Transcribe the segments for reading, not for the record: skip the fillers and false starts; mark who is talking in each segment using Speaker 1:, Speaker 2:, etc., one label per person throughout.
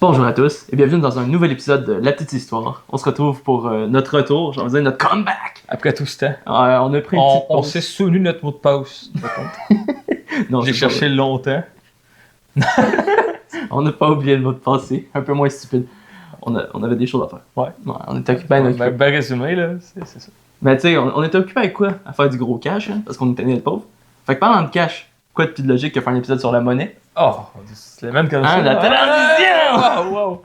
Speaker 1: Bonjour à tous et bienvenue dans un nouvel épisode de La Petite Histoire. On se retrouve pour notre retour, j'ai envie de dire notre comeback.
Speaker 2: Après tout ce temps,
Speaker 1: On a pris une petite
Speaker 2: on
Speaker 1: pause.
Speaker 2: s'est souvenu de notre mot de passe.
Speaker 1: Non,
Speaker 2: J'ai
Speaker 1: c'est
Speaker 2: cherché longtemps.
Speaker 1: on n'a pas oublié le mot de passe, c'est un peu moins stupide. On avait des choses à faire.
Speaker 2: Ouais.
Speaker 1: On était occupés à notre
Speaker 2: Ben résumé, là, c'est ça.
Speaker 1: Mais tu sais, on était occupés avec quoi? À faire du gros cash, hein, parce qu'on était nés pauvres. Fait que parlant de cash, quoi de plus de logique que faire un épisode sur la monnaie?
Speaker 2: Oh, c'est la même comme
Speaker 1: Hein,
Speaker 2: ça.
Speaker 1: la télévision!
Speaker 2: Wow.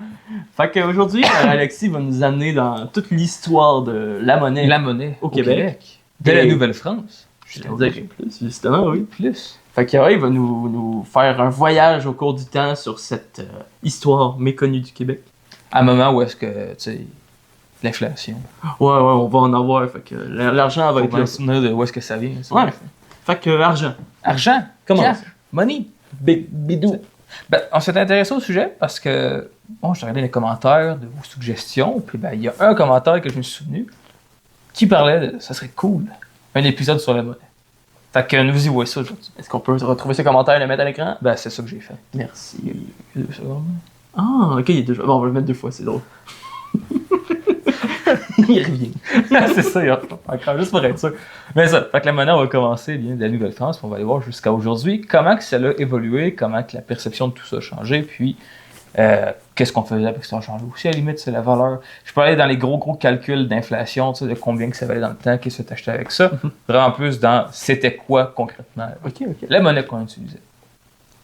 Speaker 1: Fait qu'aujourd'hui, Alexis va nous amener dans toute l'histoire de la monnaie.
Speaker 2: La monnaie
Speaker 1: Au Québec.
Speaker 2: De
Speaker 1: Et-
Speaker 2: la Nouvelle-France.
Speaker 1: Je te dirais plus, justement, oui.
Speaker 2: Plus.
Speaker 1: Fait que ouais, il va nous faire un voyage au cours du temps sur cette histoire méconnue du Québec.
Speaker 2: À un moment où est-ce que, tu sais, l'inflation.
Speaker 1: Ouais, on va en avoir. Fait que l'argent va
Speaker 2: Faut
Speaker 1: être
Speaker 2: bien
Speaker 1: là.
Speaker 2: se souvenir de où est-ce que ça vient. Ça.
Speaker 1: Ouais. Fait que argent.
Speaker 2: Argent.
Speaker 1: Comment
Speaker 2: Cash,
Speaker 1: ça?
Speaker 2: Money.
Speaker 1: Big bidou.
Speaker 2: Ben, on s'est intéressé au sujet parce que, bon, j'ai regardé les commentaires de vos suggestions, puis ben, il y a un commentaire que je me suis souvenu qui parlait de ça serait cool, un épisode sur la monnaie. Fait que nous y voyons ça aujourd'hui.
Speaker 1: Est-ce qu'on peut retrouver ces commentaires et les mettre à l'écran?
Speaker 2: Ben, c'est ça que j'ai fait.
Speaker 1: Merci.
Speaker 2: 2 secondes.
Speaker 1: Ah, ok, il est déjà. Bon, on va le mettre 2 fois, c'est drôle. Il revient.
Speaker 2: C'est ça, il y a encore juste pour être sûr. Mais ça, fait que la monnaie, on va commencer bien de la Nouvelle-France, puis on va aller voir jusqu'à aujourd'hui comment que ça a évolué, comment que la perception de tout ça a changé, puis qu'est-ce qu'on faisait avec ça a changé aussi, à la limite, c'est la valeur. Je peux aller dans les gros calculs d'inflation, tu sais, de combien que ça valait dans le temps, qu'est-ce que tu acheté avec ça. Vraiment plus dans c'était quoi concrètement
Speaker 1: Ok.
Speaker 2: la monnaie qu'on utilisait.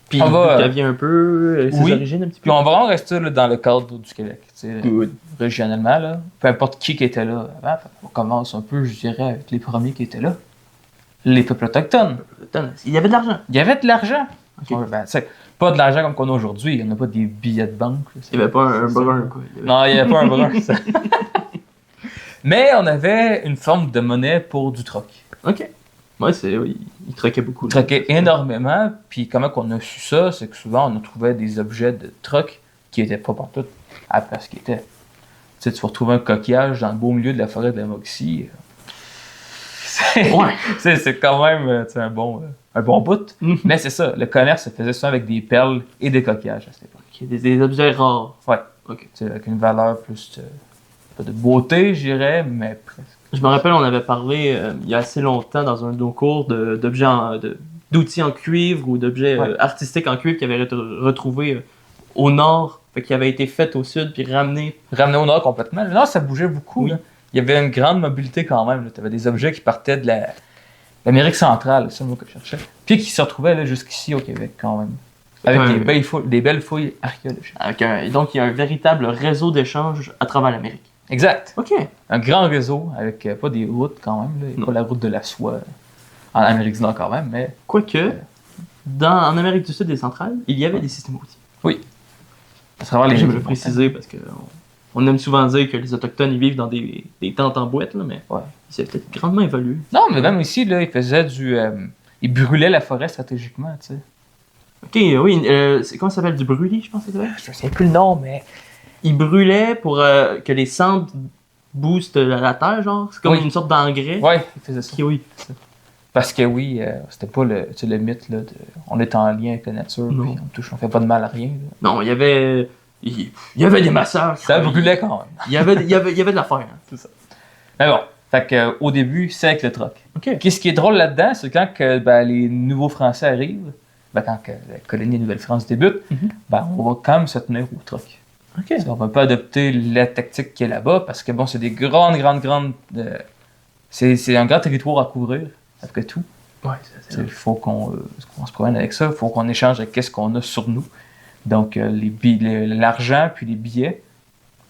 Speaker 1: Puis
Speaker 2: On va,
Speaker 1: vient un peu ses
Speaker 2: oui.
Speaker 1: origines un petit peu.
Speaker 2: Puis on va vraiment rester là, dans le cadre du Québec, tu sais,
Speaker 1: Good.
Speaker 2: régionalement, là. Peu importe qui était là avant, on commence un peu, je dirais, avec les premiers qui étaient là. Les peuples autochtones.
Speaker 1: Attends, il y avait de l'argent.
Speaker 2: Il y avait de l'argent.
Speaker 1: Ok.
Speaker 2: Ouais, ben, tu sais, pas de l'argent comme qu'on a aujourd'hui. Il n'y en a pas des billets de banque. Là,
Speaker 1: Il y avait pas un brun, quoi. Il y avait-
Speaker 2: Non, il n'y avait pas un brun. Ça. Mais on avait une forme de monnaie pour du troc.
Speaker 1: Ok. Ouais, oui, il troquait beaucoup.
Speaker 2: On troquait énormément. Puis comment qu'on a su ça, c'est que souvent, on trouvait des objets de troc qui n'étaient pas partout à la place qu'ils étaient. Tu sais, tu vas retrouver un coquillage dans le beau milieu de la forêt de la Moxie.
Speaker 1: Ouais.
Speaker 2: C'est quand même tu sais, un bon bout.
Speaker 1: Mhm.
Speaker 2: Mais c'est ça, le commerce se faisait souvent avec des perles et des coquillages à cette époque.
Speaker 1: Ok, des objets rares.
Speaker 2: Ouais.
Speaker 1: Ok.
Speaker 2: Tu sais, avec une valeur plus pas de beauté, je dirais, mais presque.
Speaker 1: Je me rappelle, on avait parlé il y a assez longtemps dans un de nos cours d'objets d'outils en cuivre ou d'objets
Speaker 2: Ouais.
Speaker 1: artistiques en cuivre qui avaient été retrouvés au nord, fait qui avaient été faits au sud puis ramenés.
Speaker 2: Ramené au nord complètement. Le nord, ça bougeait beaucoup.
Speaker 1: Oui.
Speaker 2: Là. Il y avait une grande mobilité quand même. Tu avais des objets qui partaient de l'Amérique centrale, c'est le mot que je cherchais, puis qui se retrouvaient là, jusqu'ici au Québec quand même. Avec des belles fouilles archéologiques.
Speaker 1: Donc, il y a un véritable réseau d'échanges à travers l'Amérique.
Speaker 2: Exact.
Speaker 1: Ok.
Speaker 2: Un grand réseau avec pas des routes quand même. Là. Il y a
Speaker 1: Non.
Speaker 2: pas la route de la soie en Amérique du Nord quand même, mais
Speaker 1: Quoique, en Amérique du Sud et centrale, il y avait des systèmes routiers.
Speaker 2: à travers les
Speaker 1: J'aime le préciser parce que on aime souvent dire que les Autochtones ils vivent dans des tentes en boîte, là, mais
Speaker 2: Ouais.
Speaker 1: c'est peut-être grandement évolué.
Speaker 2: Non, mais même ici, là, ils faisaient ils brûlaient la forêt stratégiquement, tu sais.
Speaker 1: Ok, oui, comment ça s'appelle? Du brûlis, je pense que c'est vrai?
Speaker 2: Je sais plus le nom, mais.
Speaker 1: Ils brûlaient pour que les cendres boostent la terre, genre. C'est comme
Speaker 2: Oui.
Speaker 1: une sorte d'engrais.
Speaker 2: Ouais, ils faisaient ça.
Speaker 1: Ok, oui.
Speaker 2: Parce que oui, c'était pas le, tu sais, le mythe, là, on est en lien avec la nature,
Speaker 1: Non.
Speaker 2: puis on fait pas de mal à rien. Là.
Speaker 1: Non, il y avait des massacres.
Speaker 2: Ça brûlait quand même.
Speaker 1: Il y avait de l'affaire. Hein.
Speaker 2: C'est ça. Mais bon, fait que, au début, c'est avec le troc.
Speaker 1: Ok.
Speaker 2: Qu'est-ce qui est drôle là-dedans, c'est quand que, ben, les nouveaux Français arrivent, ben, quand que la colonie Nouvelle-France débute,
Speaker 1: Mhm.
Speaker 2: ben, on va quand même se tenir au troc.
Speaker 1: Ok.
Speaker 2: On va pas adopter la tactique qui est là-bas parce que bon, c'est des grandes. C'est un grand territoire à couvrir, après tout.
Speaker 1: Ouais,
Speaker 2: Il faut qu'on se promène avec ça, il faut qu'on échange avec ce qu'on a sur nous. Donc, l'argent puis les billets,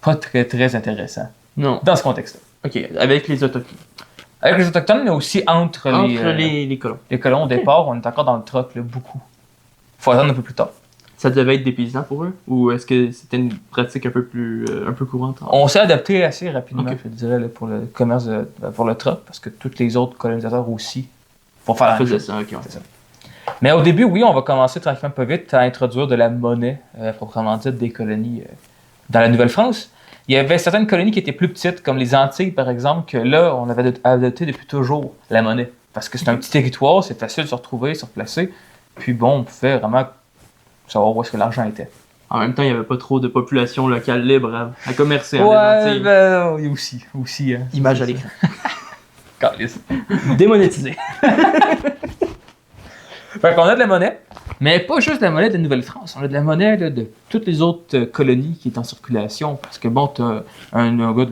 Speaker 2: pas très très intéressant
Speaker 1: Non.
Speaker 2: dans ce contexte-là.
Speaker 1: Ok, avec les Autochtones.
Speaker 2: Avec les Autochtones, mais aussi entre
Speaker 1: les colons.
Speaker 2: les colons. Au
Speaker 1: Ok.
Speaker 2: départ, on est encore dans le troc, là, beaucoup. Faut attendre un peu plus tard.
Speaker 1: Ça devait être des paysans pour eux? Ou est-ce que c'était une pratique un peu courante?
Speaker 2: On s'est adapté assez rapidement,
Speaker 1: Ok.
Speaker 2: je dirais, là, pour le commerce, pour le troc, parce que tous les autres colonisateurs aussi vont faire la même
Speaker 1: faisait
Speaker 2: chose.
Speaker 1: ça, ok.
Speaker 2: C'est ça. Mais au début, oui, on va commencer tranquillement pas vite à introduire de la monnaie, proprement dite, des colonies dans la Nouvelle-France. Il y avait certaines colonies qui étaient plus petites, comme les Antilles, par exemple, que là, on avait adopté depuis toujours la monnaie. Parce que c'est un petit territoire, c'est facile de se retrouver, se replacer. Puis bon, on pouvait vraiment savoir où est-ce que l'argent était.
Speaker 1: En même temps, il n'y avait pas trop de population locale libre à commercer.
Speaker 2: Ouais, ben, oui, aussi, hein.
Speaker 1: Image à l'écran.
Speaker 2: Calisse.
Speaker 1: Démonétisé.
Speaker 2: Fait qu'on a de la monnaie, mais pas juste de la monnaie de Nouvelle-France. On a de la monnaie là, de toutes les autres colonies qui est en circulation. Parce que bon, t'as un gars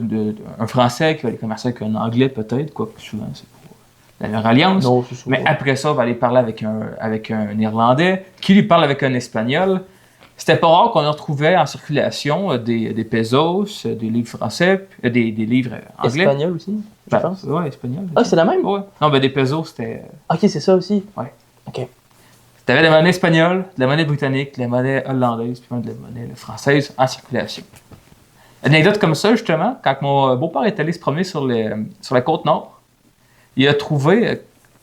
Speaker 2: un Français qui va aller commercer avec un Anglais peut-être, quoi que souvent c'est pour leur alliance.
Speaker 1: Non, c'est ça.
Speaker 2: Mais après ça, on va aller parler avec un Irlandais qui lui parle avec un Espagnol. C'était pas rare qu'on en retrouvait en circulation des pesos, des livres français, des livres anglais.
Speaker 1: Espagnol aussi, je
Speaker 2: Ben,
Speaker 1: pense.
Speaker 2: Ouais, espagnol.
Speaker 1: Ah, c'est la même?
Speaker 2: Ouais. Non, ben des pesos, c'était...
Speaker 1: Ok, c'est ça aussi.
Speaker 2: Ouais.
Speaker 1: Ok.
Speaker 2: T'avais de la monnaie espagnole, de la monnaie britannique, de la monnaie hollandaise, puis même de la monnaie française en circulation. Une anecdote comme ça, justement, quand mon beau-père est allé se promener sur la côte nord, il a trouvé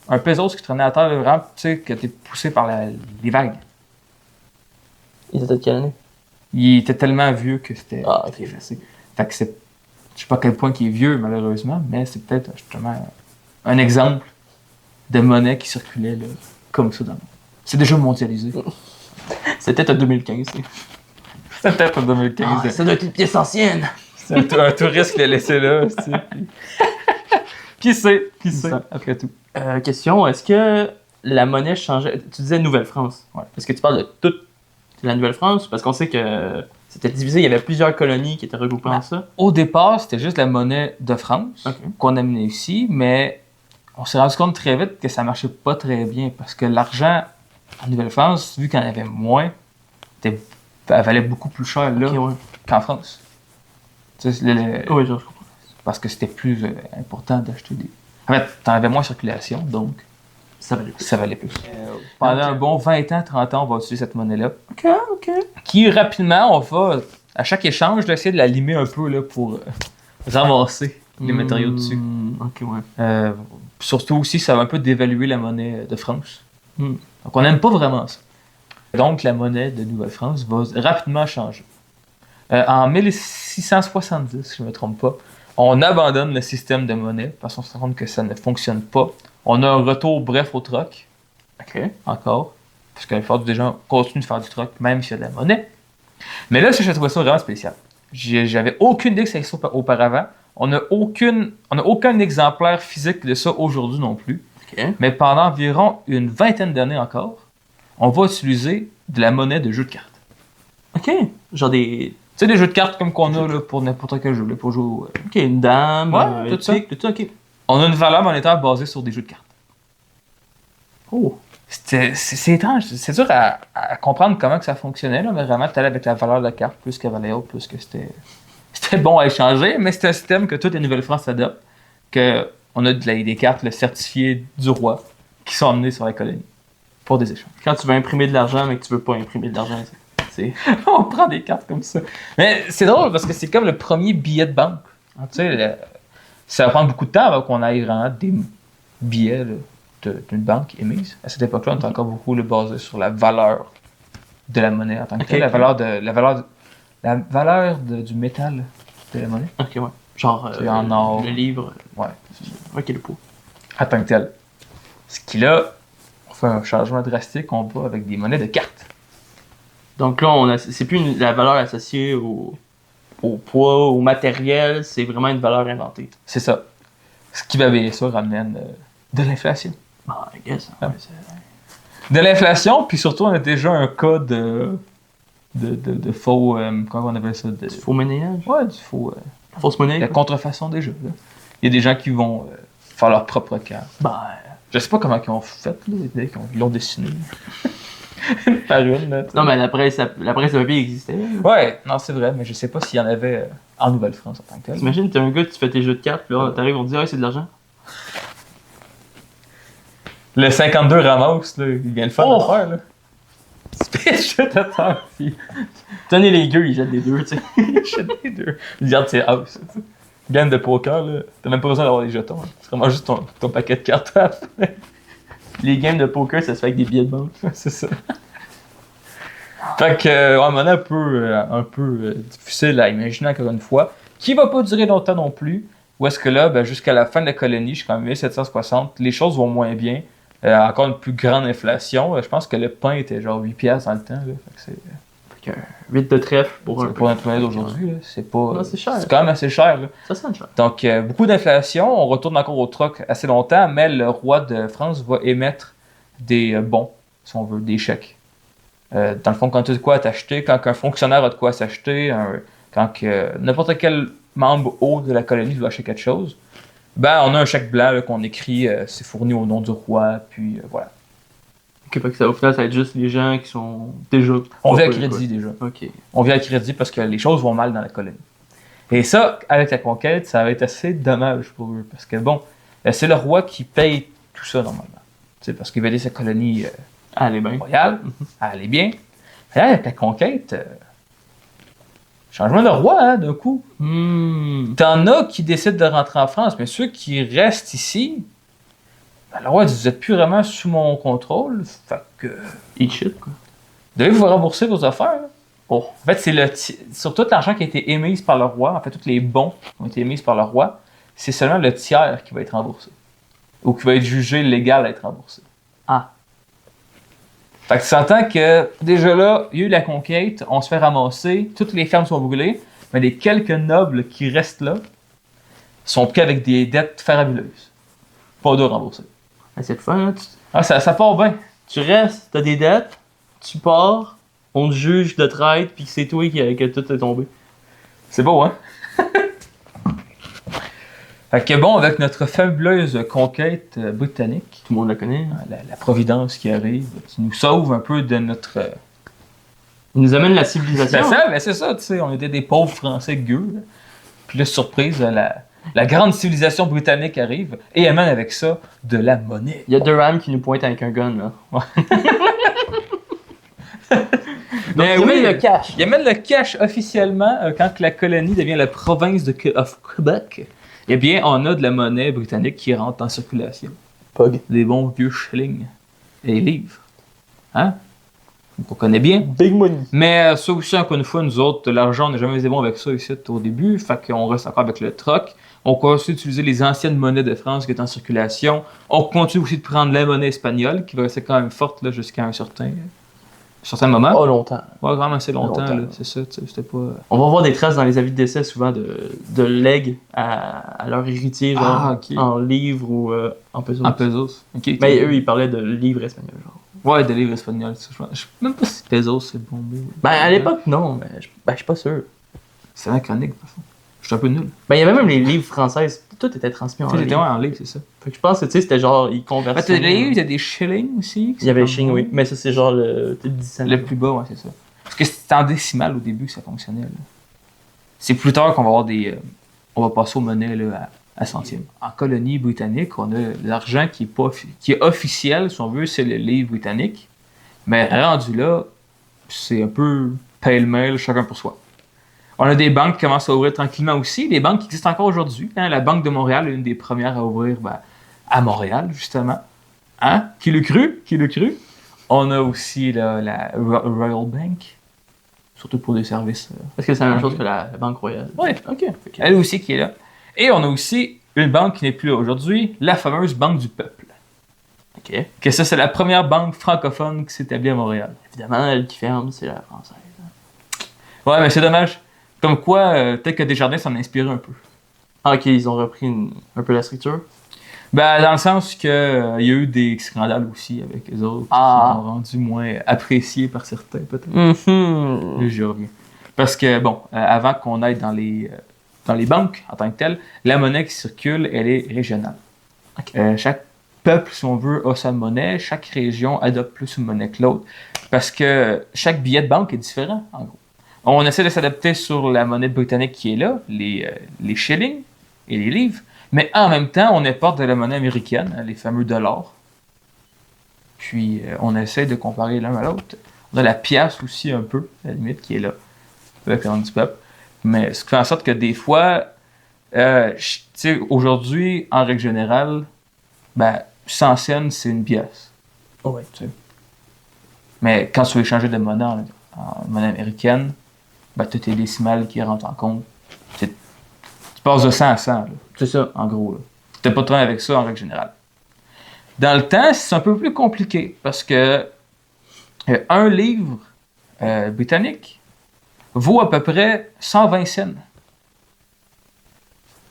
Speaker 2: un pesos qui traînait à terre, vraiment, tu sais, qui a été poussé par les vagues.
Speaker 1: Il était de quelle année?
Speaker 2: Il était tellement vieux que c'était
Speaker 1: ok.
Speaker 2: effacé. Fait que je sais pas à quel point il est vieux, malheureusement, mais c'est peut-être justement un exemple de monnaie qui circulait là, comme ça dans le monde. C'est déjà mondialisé.
Speaker 1: C'était en 2015.
Speaker 2: C'est peut-être en 2015.
Speaker 1: Ça doit être une pièce ancienne.
Speaker 2: C'est un touriste qui l'a laissé là. Tu sais, puis... Qui sait,
Speaker 1: Ça.
Speaker 2: après tout.
Speaker 1: Question, est-ce que la monnaie changeait? Tu disais Nouvelle-France.
Speaker 2: Ouais.
Speaker 1: Est-ce que tu parles de toute la Nouvelle-France? Parce qu'on sait que c'était divisé, il y avait plusieurs colonies qui étaient regroupées en ça.
Speaker 2: Au départ, c'était juste la monnaie de France
Speaker 1: Ok.
Speaker 2: qu'on amenait ici, mais on s'est rendu compte très vite que ça marchait pas très bien parce que l'argent en Nouvelle-France, vu qu'il y en avait moins, elle valait beaucoup plus cher là
Speaker 1: Ok, ouais.
Speaker 2: qu'en France. Tu sais,
Speaker 1: Oui, je comprends.
Speaker 2: parce que c'était plus important d'acheter des... En fait, t'en avais moins en circulation, donc
Speaker 1: Ça valait plus.
Speaker 2: ça valait plus. Pendant un bon 20 ans, 30 ans, on va utiliser cette monnaie-là.
Speaker 1: Ok.
Speaker 2: Qui, rapidement, on va, à chaque échange, essayer de la limer un peu là, pour ramasser les matériaux dessus.
Speaker 1: Ok, ouais.
Speaker 2: Surtout aussi, ça va un peu dévaluer la monnaie de France.
Speaker 1: Mm.
Speaker 2: Donc, on n'aime pas vraiment ça. Donc, la monnaie de Nouvelle-France va rapidement changer. En 1670, si je ne me trompe pas, on abandonne le système de monnaie parce qu'on se rend compte que ça ne fonctionne pas. On a un retour bref au troc,
Speaker 1: Ok.
Speaker 2: encore, parce que la plupart des gens continuent de faire du troc, même s'il y a de la monnaie. Mais là, je trouvais ça vraiment spécial. J'avais aucune idée que ça existait auparavant. On n'a aucun exemplaire physique de ça aujourd'hui non plus.
Speaker 1: Ok.
Speaker 2: Mais pendant environ une vingtaine d'années encore, on va utiliser de la monnaie de jeux de cartes.
Speaker 1: Ok. Genre des.
Speaker 2: Tu sais, des jeux de cartes comme qu'on a là, pour n'importe quel jeu, là, pour jouer
Speaker 1: Ok, une dame.
Speaker 2: Ouais, tout ça.
Speaker 1: Tout ça, ok.
Speaker 2: On a une valeur monétaire basée sur des jeux de cartes.
Speaker 1: Oh.
Speaker 2: C'est étrange, c'est dur à comprendre comment que ça fonctionnait, là, mais vraiment, tu allais avec la valeur de la carte, plus qu'elle valait haute, plus que c'était bon à échanger, mais c'est un système que toute la Nouvelle-France adopte, qu'on a des cartes le certifiées du roi qui sont emmenées sur la colonie pour des échanges.
Speaker 1: Quand tu veux imprimer de l'argent, mais que tu veux pas imprimer de l'argent, c'est.
Speaker 2: On prend des cartes comme ça. Mais c'est drôle parce que c'est comme le premier billet de banque. Tu sais, ça va prendre beaucoup de temps avant qu'on ait vraiment des billets là, d'une banque émise. À cette époque-là, on était encore beaucoup basé sur la valeur de la monnaie en tant que telle, la valeur du métal de la monnaie.
Speaker 1: Ok, ouais. Genre.
Speaker 2: C'est en or.
Speaker 1: Le livre.
Speaker 2: Ouais.
Speaker 1: Ok, le pot.
Speaker 2: En tant que tel. Ce qui là, on fait un changement drastique, on va avec des monnaies de cartes.
Speaker 1: Donc là, c'est plus la valeur associée au poids, au matériel, c'est vraiment une valeur inventée.
Speaker 2: C'est ça. Ce qui va bien sûr ramène de l'inflation.
Speaker 1: Ah, I guess.
Speaker 2: Ah. De l'inflation, puis surtout, on a déjà un cas de faux. Comment on appelle ça
Speaker 1: Du faux monnayage.
Speaker 2: Ouais, du faux.
Speaker 1: Fausse monnaie.
Speaker 2: La
Speaker 1: quoi.
Speaker 2: contrefaçon des jeux. Là. Il y a des gens qui vont faire leur propre carte.
Speaker 1: Bah,
Speaker 2: Je sais pas comment ils ont fait, là, ils l'ont dessiné. Une par une. Là,
Speaker 1: non, mais la presse papier existait.
Speaker 2: Ouais, non, c'est vrai, mais je sais pas s'il y en avait en Nouvelle-France en tant que tel.
Speaker 1: T'imagines, t'es un gars, tu fais tes jeux de cartes, puis là, t'arrives, on te dit, ah, c'est de l'argent.
Speaker 2: Le 52 ramasse, là, il vient le faire
Speaker 1: Oh!
Speaker 2: à faire, là. Speech de terre, puis
Speaker 1: Tenez les gueux, ils jettent des deux, tu sais.
Speaker 2: il jette les deux. Il garde ses house, tu sais. Game de poker, là, t'as même pas besoin d'avoir des jetons. Hein. C'est vraiment juste ton paquet de cartes.
Speaker 1: Les games de poker, ça se fait avec des billets de banque.
Speaker 2: C'est ça. Fait que, ouais, monnaie un peu difficile à imaginer encore une fois, qui va pas durer longtemps non plus. Où est-ce que là, ben, jusqu'à la fin de la colonie, jusqu'en 1760, les choses vont moins bien. Encore une plus grande inflation. Je pense que le pain était genre 8$ dans le temps. Là. Fait que
Speaker 1: Fait que 8 de trèfle pour un
Speaker 2: Pour notre monnaie d'aujourd'hui, là, c'est pas.
Speaker 1: Non, c'est cher.
Speaker 2: C'est quand même assez cher. Là.
Speaker 1: Ça sonne cher.
Speaker 2: Donc, beaucoup d'inflation. On retourne encore au troc assez longtemps, mais le roi de France va émettre des bons, si on veut, des chèques. Dans le fond, quand tu as de quoi t'acheter, quand un fonctionnaire a de quoi s'acheter, quand n'importe quel membre haut de la colonie veut acheter quelque chose, ben on a un chèque blanc là, qu'on écrit, c'est fourni au nom du roi, puis voilà.
Speaker 1: Ok, fait que ça, au final, ça va être juste les gens qui sont déjà.
Speaker 2: On vit à
Speaker 1: pas
Speaker 2: crédit
Speaker 1: quoi.
Speaker 2: déjà.
Speaker 1: Ok.
Speaker 2: On vit à crédit parce que les choses vont mal dans la colonie. Et ça, avec la conquête, ça va être assez dommage pour eux, parce que bon, c'est le roi qui paye tout ça normalement. Tu sais, parce qu'il veut aider sa colonie
Speaker 1: Allez, ben.
Speaker 2: royale à aller bien. Et là, avec la conquête, changement de roi, hein, d'un coup. T'en as qui décident de rentrer en France, mais ceux qui restent ici, ben, le roi dit, vous êtes plus vraiment sous mon contrôle, fait que
Speaker 1: Eat shit, quoi.
Speaker 2: vous devez vous rembourser vos affaires. Oh. En fait, c'est sur tout l'argent qui a été émis par le roi, en fait, tous les bons qui ont été émis par le roi, c'est seulement le tiers qui va être remboursé. Ou qui va être jugé légal à être remboursé.
Speaker 1: Ah.
Speaker 2: Fait que tu s'entends que, déjà là, il y a eu la conquête, on se fait ramasser, toutes les fermes sont brûlées, mais les quelques nobles qui restent là sont pris avec des dettes faramineuses. Pas de rembourser.
Speaker 1: Ben, c'est le fun, hein.
Speaker 2: Ah, ça part bien.
Speaker 1: Tu restes, t'as des dettes, tu pars, on te juge de traite, puis c'est toi que tout est tombé.
Speaker 2: C'est beau, hein? Fait que bon, avec notre fabuleuse conquête britannique,
Speaker 1: Tout le monde la connaît. Hein.
Speaker 2: la providence qui arrive, qui nous sauve un peu de notre...
Speaker 1: Il nous amène la civilisation.
Speaker 2: C'est ça, mais c'est ça, tu sais, on était des pauvres Français gueux. Là. Puis là, surprise, la grande civilisation britannique arrive et amène avec ça de la monnaie.
Speaker 1: Il y a Durham qui nous pointe avec un gun, là.
Speaker 2: Mais
Speaker 1: il
Speaker 2: oui,
Speaker 1: amène le cash.
Speaker 2: Il amène le cash officiellement quand la colonie devient la province de Québec. Eh bien, on a de la monnaie britannique qui rentre en circulation.
Speaker 1: Pog.
Speaker 2: Des bons vieux shillings et livres. Hein? On connaît bien.
Speaker 1: Big money.
Speaker 2: Mais ça aussi, encore une fois, nous autres, l'argent, on n'est jamais été bon avec ça ici au début. Fait qu'on reste encore avec le troc. On continue d'utiliser les anciennes monnaies de France qui étaient en circulation. On continue aussi de prendre la monnaie espagnole qui va rester quand même forte là, jusqu'à un certain moment.
Speaker 1: Oh, longtemps.
Speaker 2: Ouais, vraiment assez longtemps,
Speaker 1: Longtemps.
Speaker 2: là. C'est ça, tu sais, c'était pas...
Speaker 1: On va voir des traces dans les avis de décès souvent de legs à leur héritier, genre
Speaker 2: Ah, ok.
Speaker 1: en livres ou en pesos.
Speaker 2: En pesos. Ok.
Speaker 1: Mais eux, ils parlaient de livres espagnols, genre.
Speaker 2: Ouais, des livres espagnols. Je sais même pas si pesos, c'est le bon mot.
Speaker 1: Ben, à l'époque, non, mais je suis pas sûr.
Speaker 2: C'est anachronique, de toute façon. Je suis un peu nul.
Speaker 1: Ben, il y avait même les livres françaises. Tout était transmis en
Speaker 2: Tu sais, j'étais
Speaker 1: livre.
Speaker 2: en livre, c'est ça.
Speaker 1: Fait que je pense que, tu sais, c'était genre, ils
Speaker 2: En fait,
Speaker 1: convertissaient.
Speaker 2: les livres, il y a des shillings aussi.
Speaker 1: Il y avait Shing, oui. Mais ça, c'est genre le 10 cents.
Speaker 2: Le plus bas, ouais, c'est ça. Parce que c'était en décimal au début que ça fonctionnait. Là. C'est plus tard qu'on va avoir des. On va passer aux monnaies là, à centimes. En colonie britannique, on a l'argent qui est officiel, si on veut, c'est le livre britannique. Mais rendu là, c'est un peu pêle-mêle, chacun pour soi. On a des banques qui commencent à ouvrir tranquillement aussi. Des banques qui existent encore aujourd'hui. Hein? La Banque de Montréal est une des premières à ouvrir à Montréal, justement. Hein? Qui l'a cru? Qui l'a cru? On a aussi là, la Royal Bank, surtout pour des services.
Speaker 1: Est-ce que c'est la même chose que la Banque Royale?
Speaker 2: Oui,
Speaker 1: Ok.
Speaker 2: elle aussi qui est là. Et on a aussi une banque qui n'est plus là aujourd'hui, la fameuse Banque du Peuple.
Speaker 1: Ok.
Speaker 2: Que ça, c'est la première banque francophone qui s'établit à Montréal.
Speaker 1: Évidemment, elle qui ferme, c'est la française.
Speaker 2: Ouais, mais c'est dommage. Comme quoi, peut-être que Desjardins s'en a inspiré un peu.
Speaker 1: Ah, ok, ils ont repris un peu la structure.
Speaker 2: Ben, dans le sens que il y a eu des scandales aussi avec les autres qui ont rendu moins appréciés par certains, peut-être. Là, j'y reviens. Parce que, bon, avant qu'on aille dans les banques en tant que telles, la monnaie qui circule, elle est régionale.
Speaker 1: Ok.
Speaker 2: Chaque peuple, si on veut, a sa monnaie. Chaque région adopte plus une monnaie que l'autre. Parce que chaque billet de banque est différent, en gros. On essaie de s'adapter sur la monnaie britannique qui est là, les shillings et les livres. Mais en même temps, on importe de la monnaie américaine, les fameux dollars. Puis, on essaie de comparer l'un à l'autre. On a la pièce aussi un peu, à la limite, qui est là, avec le nom du peuple. Mais ce qui fait en sorte que des fois, tu sais, aujourd'hui, en règle générale, ben, 100 cents, c'est une pièce.
Speaker 1: Oh ouais.
Speaker 2: Tu sais. Mais quand tu veux changer de monnaie en monnaie américaine, ben, tu as tes décimales qui rentrent en compte. Tu passes de 100 à 100, là.
Speaker 1: C'est ça.
Speaker 2: En gros. Tu n'as pas de problème avec ça en règle générale. Dans le temps, c'est un peu plus compliqué parce que un livre britannique vaut à peu près 120 cents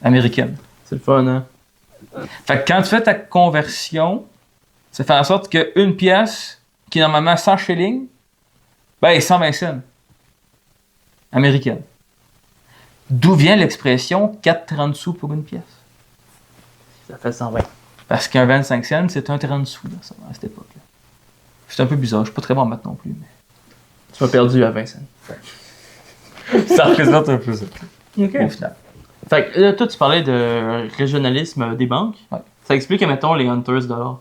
Speaker 2: américaines.
Speaker 1: C'est le fun, hein?
Speaker 2: Fait que quand tu fais ta conversion, ça fait en sorte qu'une pièce qui est normalement 100 shillings, ben, est 120 cents américaine. D'où vient l'expression 4,30 sous pour une pièce?
Speaker 1: Ça fait 120.
Speaker 2: Parce qu'un 25 cents, c'est un 30 sous à cette époque-là. C'est un peu bizarre, je suis pas très bon en maths non plus. Mais...
Speaker 1: Tu m'as perdu à 20 cents.
Speaker 2: ça représente un peu ça.
Speaker 1: OK.
Speaker 2: Au final.
Speaker 1: Fait que là, toi, tu parlais de régionalisme des banques.
Speaker 2: Ouais.
Speaker 1: Ça explique, mettons, les Hunters dollars.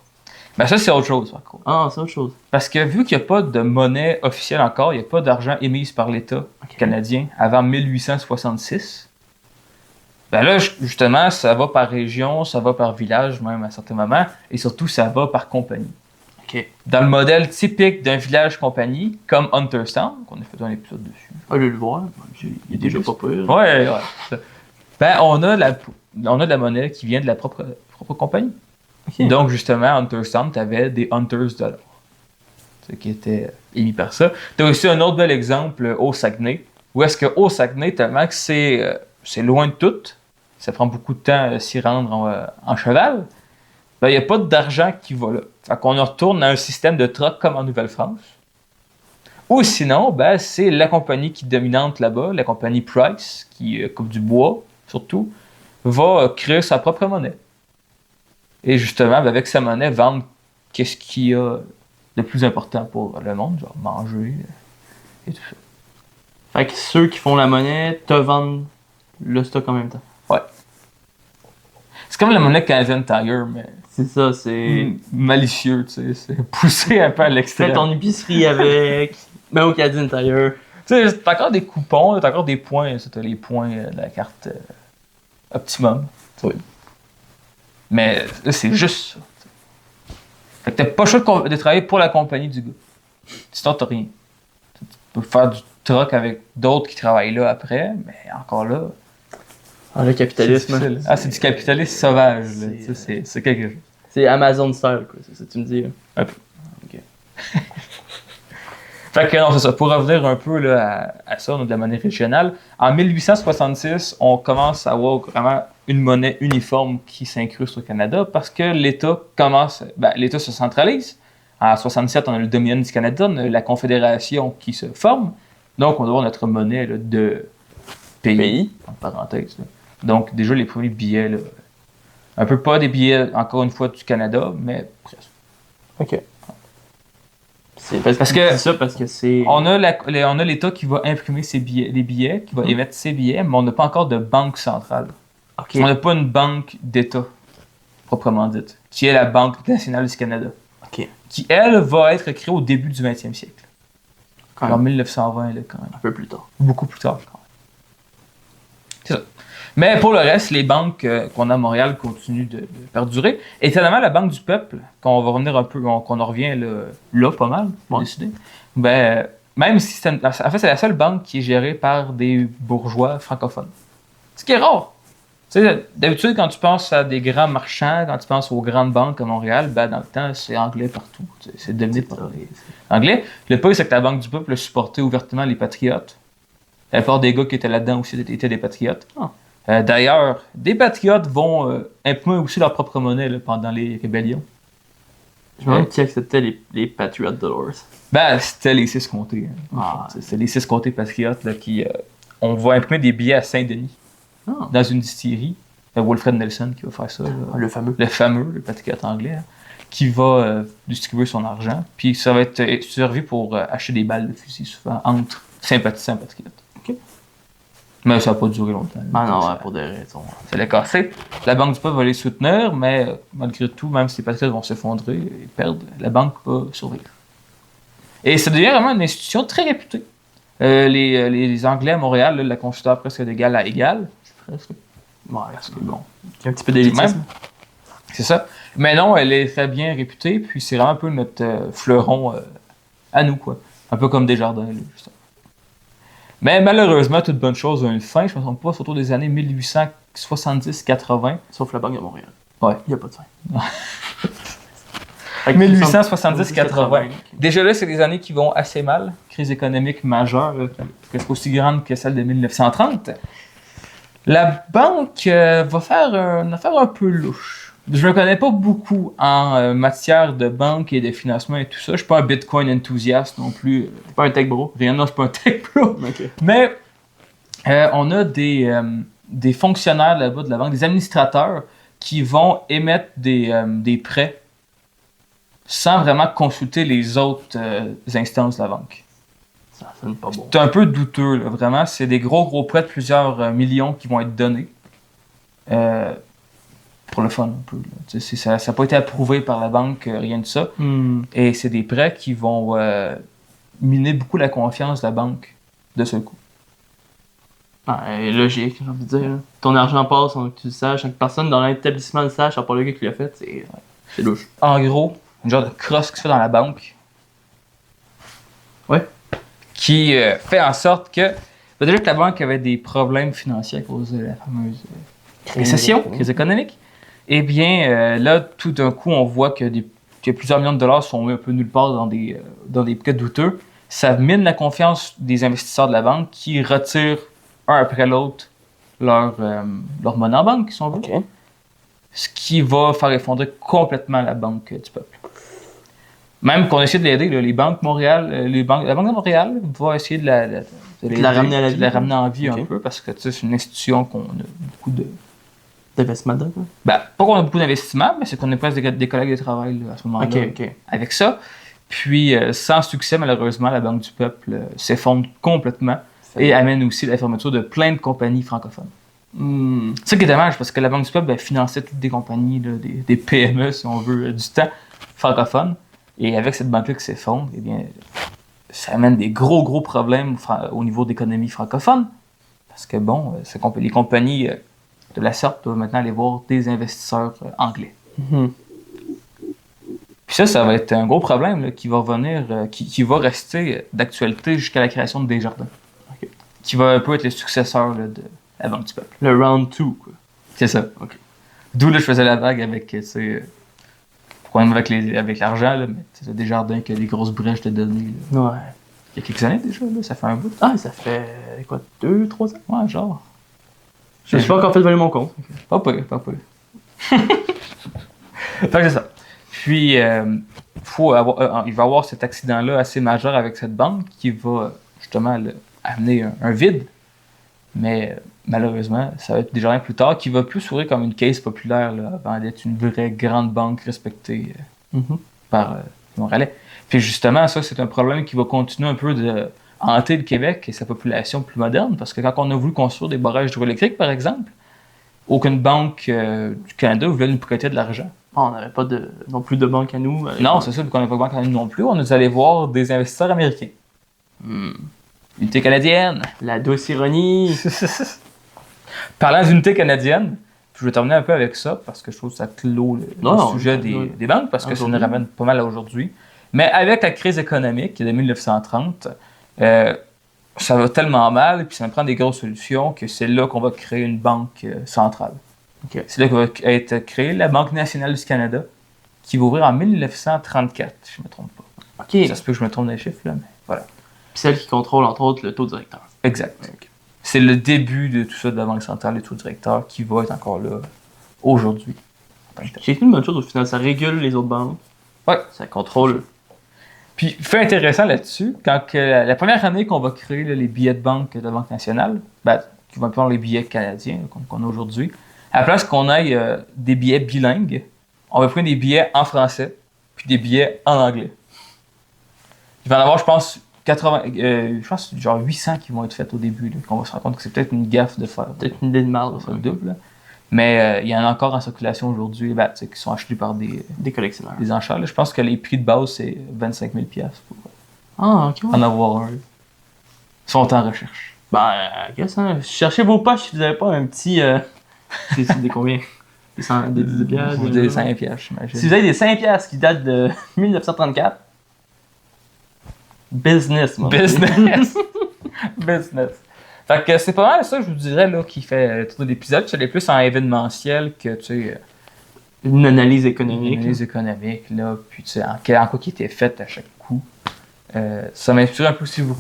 Speaker 2: Ben ça, c'est autre chose, par contre.
Speaker 1: Ah, c'est autre chose.
Speaker 2: Parce que vu qu'il n'y a pas de monnaie officielle encore, il n'y a pas d'argent émise par l'État canadien avant 1866, ben là, justement, ça va par région, ça va par village, même à certains moments, et surtout, ça va par compagnie.
Speaker 1: OK.
Speaker 2: Dans le modèle typique d'un village-compagnie, comme Hunterstown, qu'on a fait un épisode dessus.
Speaker 1: Ah, je vais le voir. Il est déjà pas peur.
Speaker 2: Ouais. Ben, on a de la monnaie qui vient de la propre compagnie.
Speaker 1: Okay.
Speaker 2: Donc, justement, à Hunterstown, tu avais des Hunters dollars. Ce qui était émis par ça. Tu as aussi un autre bel exemple au Saguenay. Où est-ce qu'au Saguenay, tellement que c'est loin de tout, ça prend beaucoup de temps à s'y rendre en cheval, ben, il n'y a pas d'argent qui va là. Fait qu'on retourne à un système de troc comme en Nouvelle-France. Ou sinon, ben, c'est la compagnie qui est dominante là-bas, la compagnie Price, qui coupe du bois, surtout, va créer sa propre monnaie. Et justement, ben, avec sa monnaie, vendre qu'est-ce qu'il y a de plus important pour le monde, genre manger et tout ça.
Speaker 1: Fait que ceux qui font la monnaie te vendent le stock en même temps.
Speaker 2: Ouais. C'est comme la monnaie Canadian Tire, mais
Speaker 1: c'est ça, c'est
Speaker 2: malicieux, tu sais, c'est poussé un peu à l'extrême.
Speaker 1: Fais ton épicerie avec, ben au Canadian Tire.
Speaker 2: Tu sais, t'as encore des coupons, t'as encore des points, t'as les points de la carte Optimum.
Speaker 1: Oui.
Speaker 2: Mais là, c'est juste ça. Fait que t'as pas le choix de travailler pour la compagnie du gars. Sinon, t'as rien. Tu peux faire du troc avec d'autres qui travaillent là après, mais encore là.
Speaker 1: Ah, le capitalisme.
Speaker 2: C'est du capitalisme sauvage. C'est quelque chose.
Speaker 1: C'est Amazon style, quoi. C'est ça que tu me dis.
Speaker 2: Un peu.
Speaker 1: Ok.
Speaker 2: Fait que non, c'est ça. Pour revenir un peu là, à ça, on a de la monnaie régionale. En 1866, on commence à avoir vraiment une monnaie uniforme qui s'incruste au Canada parce que l'État l'État se centralise. En 67, on a le Dominion du Canada, on a la Confédération qui se forme. Donc, on doit avoir notre monnaie là, de pays, en parenthèse. Là. Donc, déjà, les premiers billets, là, un peu pas des billets, encore une fois, du Canada, mais presque.
Speaker 1: OK. Parce que c'est...
Speaker 2: On a l'État qui va imprimer les billets, qui va émettre ses billets, mais on n'a pas encore de banque centrale.
Speaker 1: Okay.
Speaker 2: On n'a pas une banque d'État, proprement dite, qui est la Banque nationale du Canada.
Speaker 1: Okay.
Speaker 2: Qui, elle, va être créée au début du 20e siècle. En 1920, là, quand même.
Speaker 1: Un peu plus tard.
Speaker 2: Beaucoup plus tard, quand même. C'est ça. Mais pour le reste, les banques qu'on a à Montréal continuent de perdurer. Étonnamment, la Banque du Peuple, qu'on va revenir un peu, qu'on en revient là pas mal, pour décider, ben, même si c'est la seule banque qui est gérée par des bourgeois francophones. Ce qui est rare. Tu sais, d'habitude, quand tu penses à des grands marchands, quand tu penses aux grandes banques à Montréal, ben, dans le temps, c'est anglais partout. C'est dominé par les anglais. Le pire, c'est que la Banque du Peuple supportait ouvertement les patriotes. La plupart des gars qui étaient là-dedans aussi étaient des patriotes.
Speaker 1: Oh.
Speaker 2: D'ailleurs, des patriotes vont imprimer aussi leur propre monnaie là, pendant les rébellions.
Speaker 1: Je me demande qui acceptait les Patriot Dollars.
Speaker 2: Ben, c'était les 6 comtés. Hein. C'est les 6 comtés patriotes là, qui... on va imprimer des billets à Saint-Denis, dans une distillerie. Wilfred Nelson qui va faire ça. Là.
Speaker 1: Le fameux.
Speaker 2: Le patriote anglais, hein, qui va distribuer son argent. Puis ça va être servi pour acheter des balles de fusil, souvent, entre sympathisants et patriotes.
Speaker 1: OK.
Speaker 2: Mais ça n'a pas duré longtemps.
Speaker 1: Ah non, pour des raisons.
Speaker 2: Ça l'a cassé. La Banque du Peuple va les soutenir, mais malgré tout, même si les patriotes vont s'effondrer et perdre, la banque va survivre. Et ça devient vraiment une institution très réputée. Les Anglais à Montréal là, la considèrent presque d'égal à égal. Presque.
Speaker 1: Ouais,
Speaker 2: parce que bon.
Speaker 1: Il y a un petit peu d'élitisme.
Speaker 2: C'est ça. Mais non, elle est très bien réputée, puis c'est vraiment un peu notre fleuron à nous, quoi. Un peu comme Desjardins, là, justement. Mais malheureusement, toute bonne chose a une fin. Je ne me trompe pas, c'est autour des années 1870-80.
Speaker 1: Sauf la Banque de Montréal.
Speaker 2: Ouais.
Speaker 1: Il n'y a pas de fin.
Speaker 2: 1870-80. Déjà là, c'est des années qui vont assez mal, crise économique majeure, presque aussi grande que celle de 1930, la banque va faire une affaire un peu louche. Je ne connais pas beaucoup en matière de banque et de financement et tout ça. Je ne suis pas un Bitcoin enthousiaste non plus.
Speaker 1: C'est pas un tech bro.
Speaker 2: Rien, non, je suis pas un tech pro.
Speaker 1: Ok.
Speaker 2: Mais on a des fonctionnaires là-bas de la banque, des administrateurs qui vont émettre des prêts sans vraiment consulter les autres instances de la banque.
Speaker 1: Ça sonne pas bon.
Speaker 2: C'est un peu douteux, là, vraiment. C'est des gros prêts de plusieurs millions qui vont être donnés. Pour le fun, un peu. Là. Ça n'a pas été approuvé par la banque, rien de ça. Et c'est des prêts qui vont miner beaucoup la confiance de la banque de ce coup.
Speaker 1: Logique, j'ai envie de dire. Là. Ton argent passe sans que tu le saches. Chaque personne dans l'établissement le sache, à part le gars qui l'a fait, c'est louche.
Speaker 2: En gros, une genre de crosse qui se fait dans la banque.
Speaker 1: Ouais.
Speaker 2: Qui fait en sorte que... Déjà que la banque avait des problèmes financiers à cause de la fameuse récession, crise économique. Eh bien, là, tout d'un coup, on voit que plusieurs millions de dollars sont mis un peu nulle part dans des cas douteux. Ça mine la confiance des investisseurs de la banque qui retirent un après l'autre leur monnaie en banque, si on veut.
Speaker 1: Okay.
Speaker 2: Ce qui va faire effondrer complètement la banque du peuple. Même qu'on essaie de l'aider, là, les banques Montréal, la Banque de Montréal va essayer de la ramener à la vie. De la ramener en vie un peu, parce que c'est une institution qu'on a beaucoup
Speaker 1: d'investissement dedans, quoi?
Speaker 2: Ben, pas qu'on a beaucoup d'investissement, mais c'est qu'on est presque des collègues de travail là, à ce moment-là.
Speaker 1: Okay.
Speaker 2: Avec ça. Puis, sans succès, malheureusement, la Banque du Peuple s'effondre complètement et amène aussi la fermeture de plein de compagnies francophones. C'est ça qui est dommage, parce que la Banque du Peuple finançait toutes des compagnies, là, des PME, si on veut, du temps francophones. Et avec cette banque-là qui s'effondre, eh bien, ça amène des gros problèmes au niveau d'économie francophone. Parce que, bon, les compagnies de la sorte doivent maintenant aller voir des investisseurs anglais. Puis ça va être un gros problème là, qui va revenir, qui va rester d'actualité jusqu'à la création de Desjardins.
Speaker 1: Okay.
Speaker 2: Qui va un peu être le successeur là, de la Banque du Peuple.
Speaker 1: Le round 2, quoi.
Speaker 2: C'est ça.
Speaker 1: Okay.
Speaker 2: D'où là, je faisais la vague avec, tu sais, problème avec l'argent, là, mais c'est Desjardins qui a des grosses brèches de données. Là.
Speaker 1: Ouais.
Speaker 2: Il y a quelques années déjà, là, ça fait un bout.
Speaker 1: Ah, ça fait quoi, 2-3 ans?
Speaker 2: Ouais, genre.
Speaker 1: Je suis pas encore fait valer mon compte.
Speaker 2: Pas peu. Fait que c'est ça. Puis, il va y avoir cet accident-là assez majeur avec cette banque qui va justement amener un vide. Mais malheureusement, ça va être Desjardins plus tard qui va plus s'ouvrir comme une case populaire là, avant d'être une vraie grande banque respectée par Montréalais. Puis justement, ça, c'est un problème qui va continuer un peu de hanter le Québec et sa population plus moderne. Parce que quand on a voulu construire des barrages hydroélectriques, par exemple, aucune banque du Canada voulait nous prêter de l'argent.
Speaker 1: On n'avait pas non plus de banque à nous.
Speaker 2: Non, c'est ça, vu qu'on n'avait pas de banque à nous non plus. On est allé voir des investisseurs américains. Unité canadienne.
Speaker 1: La douce ironie.
Speaker 2: Parlant d'unité canadienne, je vais terminer un peu avec ça parce que je trouve que ça clôt le sujet des banques parce que ça nous ramène pas mal à aujourd'hui. Mais avec la crise économique de 1930, ça va tellement mal puis ça me prend des grosses solutions que c'est là qu'on va créer une banque centrale.
Speaker 1: Okay.
Speaker 2: C'est là que va être créée la Banque nationale du Canada qui va ouvrir en 1934, si je ne me trompe pas.
Speaker 1: Okay.
Speaker 2: Ça se peut que je me trompe dans les chiffres, là, mais voilà.
Speaker 1: Puis celle qui contrôle, entre autres, le taux directeur.
Speaker 2: Exact. Okay. C'est le début de tout ça de la Banque centrale, le taux directeur, qui va être encore là aujourd'hui.
Speaker 1: C'est une bonne chose au final, ça régule les autres banques.
Speaker 2: Ouais.
Speaker 1: Ça contrôle.
Speaker 2: Puis, fait intéressant là-dessus, quand la première année qu'on va créer là, les billets de banque de la Banque nationale, qui vont prendre les billets canadiens qu'on a aujourd'hui, à la place qu'on aille des billets bilingues, on va prendre des billets en français, puis des billets en anglais. Il va y en avoir, je pense, genre 800 qui vont être faits au début, là, qu'on va se rendre compte que c'est peut-être une gaffe de faire.
Speaker 1: Peut-être une idée de mal,
Speaker 2: ça double. Là. Mais il y en a encore en circulation aujourd'hui, qui sont achetés par des collectionneurs. Des enchères. Là. Je pense que les prix de base, c'est 25 000 pour en avoir un. Ils sont en recherche.
Speaker 1: Qu'est-ce que cherchez vos poches si vous n'avez pas un petit... c'est des combien? Des 10 piastres?
Speaker 2: Des 5 piastres, j'imagine.
Speaker 1: Si vous avez des 5 piastres qui datent de 1934, business, moi.
Speaker 2: Business. Business. Fait que c'est pas mal ça, je vous dirais, là, qui fait le tour de l'épisode. C'est plus en événementiel que, tu sais...
Speaker 1: Une analyse économique.
Speaker 2: Une analyse économique, là. Puis, tu sais, en quoi qui était fait à chaque coup. ça m'a inspiré un peu aussi vous.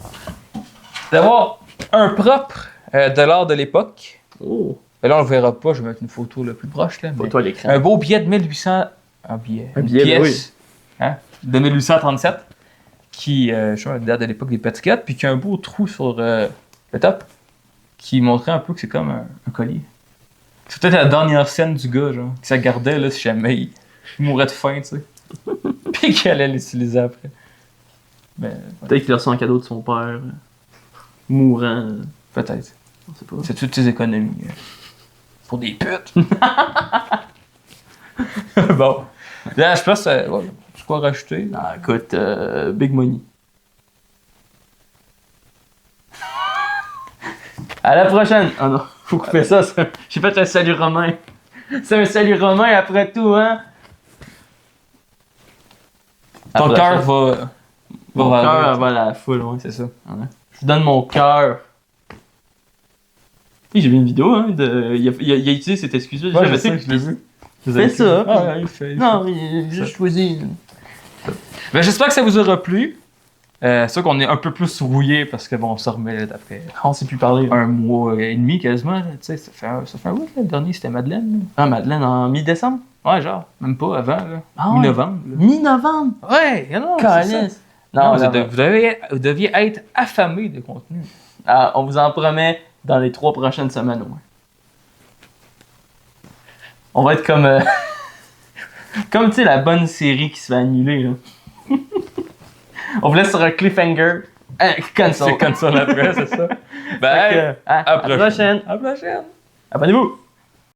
Speaker 2: D'avoir un propre de l'art de l'époque.
Speaker 1: Oh.
Speaker 2: Et là, on le verra pas, je vais mettre une photo le plus proche. Là,
Speaker 1: Pas toi l'écran.
Speaker 2: un beau billet de 1800. Un billet.
Speaker 1: Un
Speaker 2: Une
Speaker 1: billet, ben
Speaker 2: pièce, hein, de 1837, qui, je sais pas, date de l'époque des pétiquettes, puis qui a un beau trou sur le top, qui montrait un peu que c'est comme un collier. C'est peut-être la dernière scène du gars, genre, qui ça gardait, là, si jamais il mourait de faim, tu sais. Puis qu'il allait l'utiliser après. Ben, ouais,
Speaker 1: Peut-être qu'il a reçu un cadeau de son père. Mourant.
Speaker 2: peut-être.
Speaker 1: On sait pas.
Speaker 2: C'est toutes tes économies. Pour des putes. Bon. Là, je pense que ouais, tu quoi rajouter?
Speaker 1: Ah, écoute, Big Money. À la prochaine! Ah non, faut couper ça. J'ai fait un salut romain. C'est un salut romain après tout, hein?
Speaker 2: Ton
Speaker 1: Après
Speaker 2: cœur
Speaker 1: ça,
Speaker 2: va.
Speaker 1: Mon
Speaker 2: vers
Speaker 1: cœur
Speaker 2: l'autre.
Speaker 1: va à la foule, ouais.
Speaker 2: C'est ça.
Speaker 1: Ouais. Je donne mon cœur. Oui, j'ai vu une vidéo, hein. Il a utilisé cette excuse-là.
Speaker 2: Ouais,
Speaker 1: J'avais
Speaker 2: je sais,
Speaker 1: fait-
Speaker 2: je l'ai vu.
Speaker 1: Fais ça.
Speaker 2: Ah, ouais, il fait.
Speaker 1: Non, mais j'ai juste choisi.
Speaker 2: Ben, j'espère que ça vous aura plu. C'est sûr qu'on est un peu plus rouillé parce que bon, on se remet là, après
Speaker 1: On sait plus parler.
Speaker 2: un mois et demi quasiment. Là, tu sais, ça fait un mois. Le dernier, c'était Madeleine.
Speaker 1: Ah, Madeleine, en mi-décembre?
Speaker 2: Là. Ouais, genre, même pas avant. Là.
Speaker 1: Ah ouais.
Speaker 2: Mi-novembre. là.
Speaker 1: Mi-novembre?
Speaker 2: Ouais, non, c'est
Speaker 1: Calice.
Speaker 2: ça.
Speaker 1: Non,
Speaker 2: Non,
Speaker 1: non,
Speaker 2: vous deviez être affamé de contenu.
Speaker 1: Ah, on vous en promet dans les 3 prochaines semaines au moins. On va être comme... comme, tu sais, la bonne série qui se fait annuler, là. On vous laisse sur un cliffhanger. Cancel.
Speaker 2: C'est comme ça après, c'est ça.
Speaker 1: Fait
Speaker 2: Ben,
Speaker 1: que, à la prochaine.
Speaker 2: À la prochaine.
Speaker 1: Abonnez-vous.